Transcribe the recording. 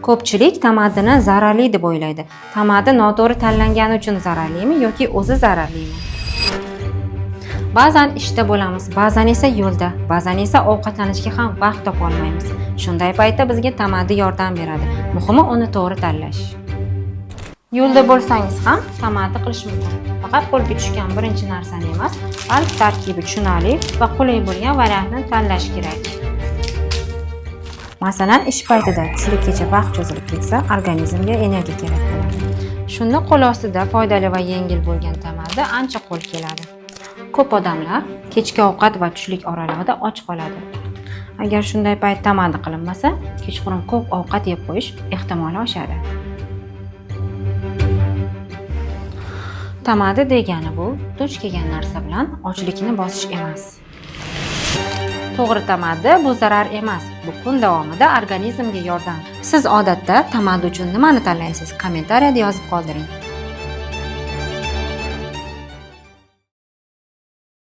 Ko'pchilik tamadini zararli deb o'ylaydi. Tamadi noto'g'ri tanlangani uchun zararlimi yoki o'zi zararlimi? Ba'zan ishda bo'lamiz, ba'zan esa yo'lda, ba'zan esa ovqatlanishga ham vaqt topa olmaymiz. Shunday paytda bizga tamadi yordam beradi. Muhimi uni to'g'ri tanlash. Yo'lda bo'lsangiz ham tamadi qilish mumkin. Faqat qo'lga tushgan birinchi narsani emas, balki tarkibi tushunarli va qulay bo'lgan variantni tanlash kerak. Masalan, ish paytida tushlikkacha vaqt cho'zilib ketsa, organizmga energiya kerak bo'ladi. Shunda qo'l ostida foydali va yengil bo'lgan tamadi ancha qo'l keladi. Ko'p odamlar kechki ovqat va tushlik oralig'ida och qoladi. Agar shunday payt tamadi qilinmasa, kechqurun ko'p ovqat yeb qo'yish ehtimoli oshadi. Tamadi degani bu duch kelgan narsa bilan ochlikni bosish emas. To'g'ri tamadi bu zarar emas. Bu kun davomida organizmga yordam. Siz odatda tamadi uchun nimani tanlaysiz? Kommentariyada yozib qoldiring.